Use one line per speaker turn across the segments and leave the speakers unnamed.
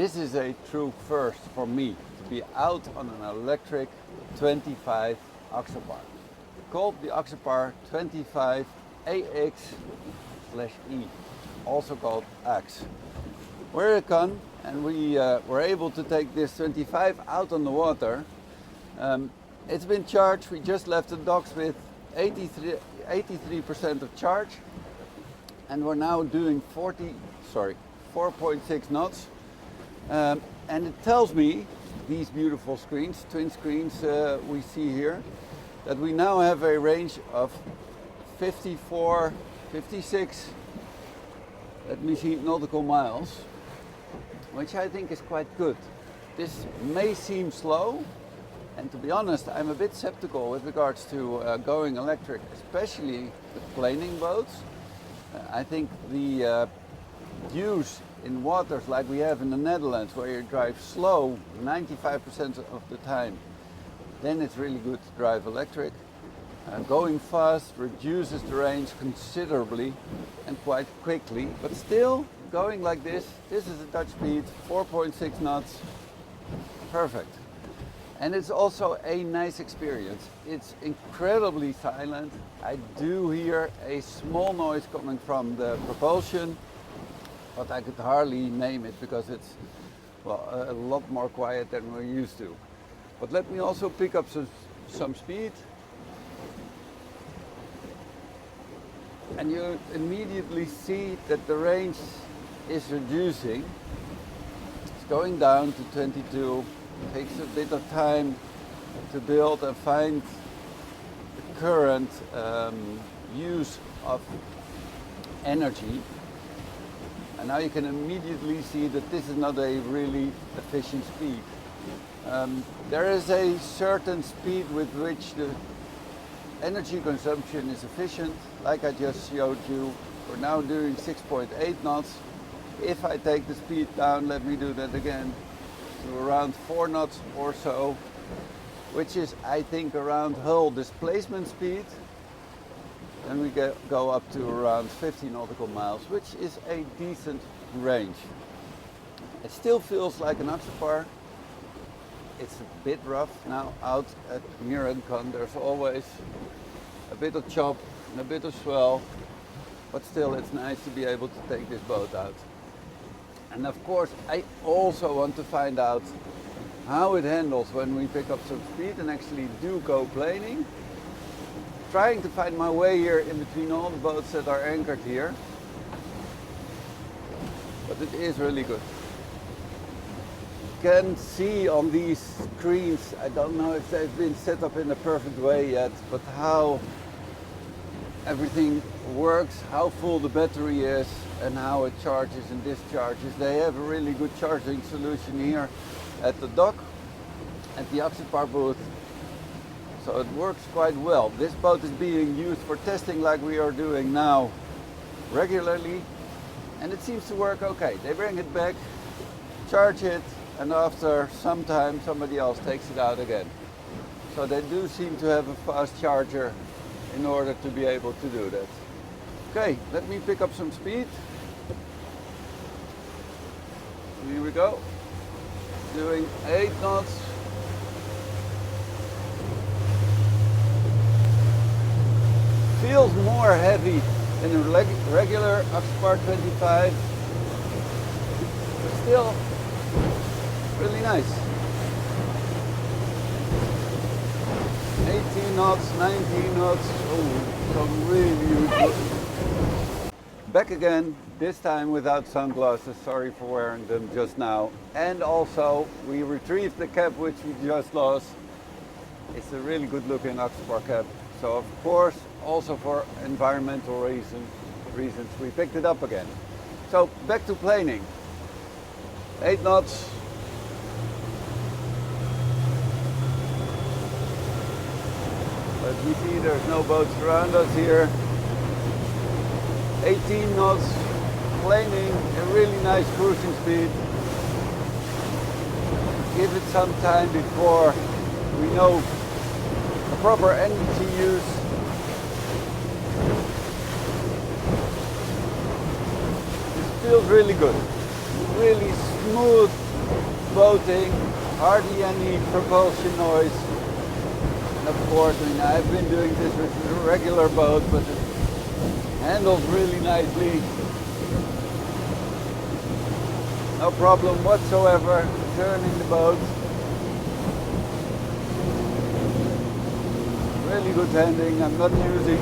This is a true first for me, to be out on an electric 25 Axopar. Called the Axopar 25 AX/E, also called Ax. We're at Cannes and we were able to take this 25 out on the water. It's been charged. We just left the docks with 83% of charge, and we're now doing 4.6 knots. And it tells me, these beautiful screens, twin screens we see here, that we now have a range of 54, 56, let me see, nautical miles, which I think is quite good. This may seem slow, and to be honest, I'm a bit skeptical with regards to going electric, especially with planing boats. I think the use in waters like we have in the Netherlands, where you drive slow 95% of the time, then it's really good to drive electric. Going fast reduces the range considerably and quite quickly, but still going like this is a Dutch speed, 4.6 knots, perfect. And it's also a nice experience. It's incredibly silent. I do hear a small noise coming from the propulsion, but I could hardly name it because it's, well, a lot more quiet than we're used to. But let me also pick up some speed. And you immediately see that the range is reducing. It's going down to 22. It takes a bit of time to build and find the current use of energy. And now you can immediately see that this is not a really efficient speed. There is a certain speed with which the energy consumption is efficient. Like I just showed you, we're now doing 6.8 knots. If I take the speed down, let me do that again, to around 4 knots or so, which is, I think, around hull displacement speed. Then we go up to around 50 nautical miles, which is a decent range. It still feels like an Axopar. It's a bit rough now out at Cannes. There's always a bit of chop and a bit of swell, but still it's nice to be able to take this boat out. And of course, I also want to find out how it handles when we pick up some speed and actually do go planing. Trying to find my way here in between all the boats that are anchored here. But it is really good. You can see on these screens, I don't know if they've been set up in a perfect way yet, but how everything works, how full the battery is, and how it charges and discharges. They have a really good charging solution here at the dock, at the Axopar booth. So it works quite well. This boat is being used for testing like we are doing now regularly, and it seems to work okay. They bring it back, charge it, and after some time somebody else takes it out again. So they do seem to have a fast charger in order to be able to do that. Okay, let me pick up some speed. Here we go. Doing 8 knots. Feels more heavy than a regular Axopar 25, but still really nice. 18 knots, 19 knots, oh, some really good. Back again, this time without sunglasses, sorry for wearing them just now. And also, we retrieved the cap which we just lost. It's a really good looking Axopar cap. So of course, also for environmental reasons, we picked it up again. So back to planing. 8 knots. As we see, there's no boats around us here. 18 knots, planing, a really nice cruising speed. Give it some time before we know the proper energy use. This feels really good. Really smooth, boating, hardly any propulsion noise. And of course, I mean, I've been doing this with a regular boat, but it handles really nicely. No problem whatsoever turning the boat. Really good handling. I'm not using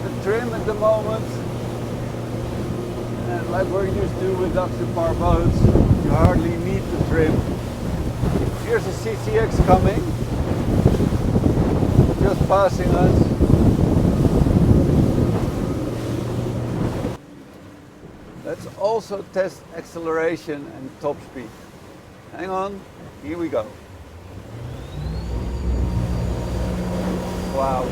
the trim at the moment. And like we're used to with Axopar boats, you hardly need the trim. Here's a CCX coming, just passing us. Let's also test acceleration and top speed. Hang on, here we go. Wow.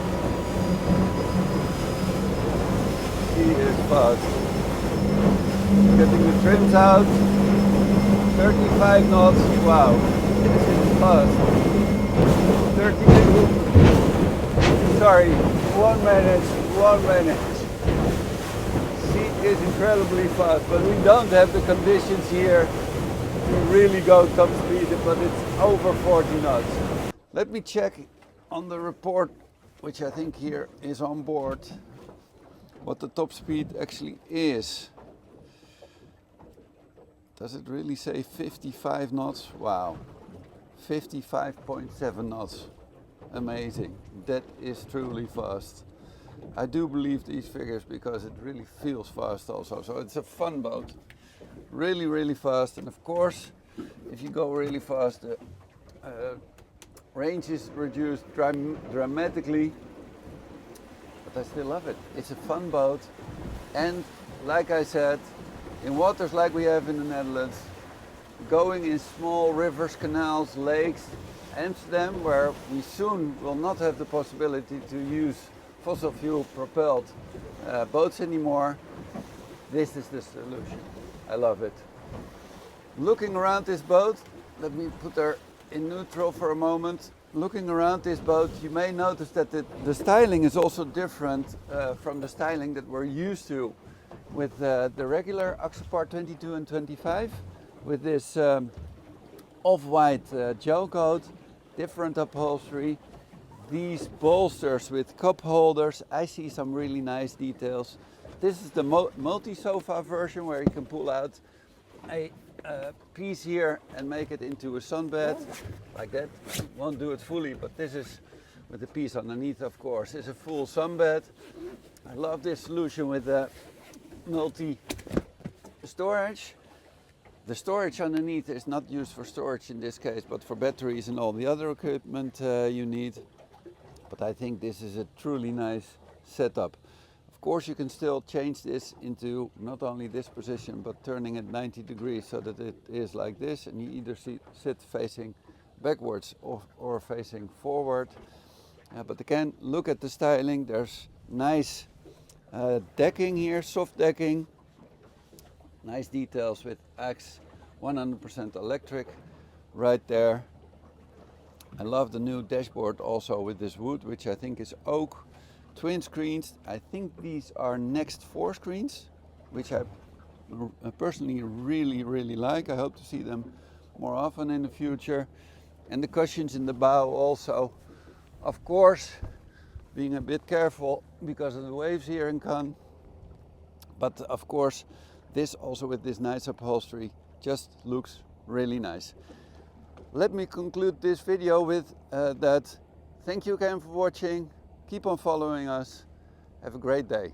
He is fast. Getting the trims out. 35 knots. Wow. This is fast. 32. Sorry. 1 minute. 1 minute. Sea is incredibly fast, but we don't have the conditions here to really go top speed, but it's over 40 knots. Let me check on the report, which I think here is on board, what the top speed actually is. Does it really say 55 knots? Wow, 55.7 knots. Amazing. That is truly fast. I do believe these figures because it really feels fast also. So it's a fun boat. Really, really fast. And of course, if you go really fast, the range is reduced dramatically. But I still love it. It's a fun boat. And like I said, in waters like we have in the Netherlands, going in small rivers, canals, lakes, Amsterdam, where we soon will not have the possibility to use fossil fuel propelled boats anymore, this is the solution. I love it. Looking around this boat, let me put her in neutral for a moment. Looking around this boat, you may notice that the styling is also different from the styling that we're used to with the regular Axopar 22 and 25, with this off-white gel coat, different upholstery, these bolsters with cup holders. I see some really nice details. This is the multi-sofa version where you can pull out a piece here and make it into a sunbed like that. Won't do it fully, but this is with the piece underneath, of course, is a full sunbed. I love this solution with the multi-storage. The storage underneath is not used for storage in this case, but for batteries and all the other equipment you need. But I think this is a truly nice setup. Of course, you can still change this into not only this position, but turning it 90 degrees so that it is like this, and you either sit facing backwards or facing forward. But again, look at the styling. There's nice decking here, soft decking. Nice details with Axe 100% electric right there. I love the new dashboard also with this wood, which I think is oak. Twin screens. I think these are Next 4 screens, which I personally really like. I hope to see them more often in the future. And the cushions in the bow also. Of course, being a bit careful because of the waves here in Cannes. But of course, this also with this nice upholstery just looks really nice. Let me conclude this video with that. Thank you again for watching. Keep on following us. Have a great day.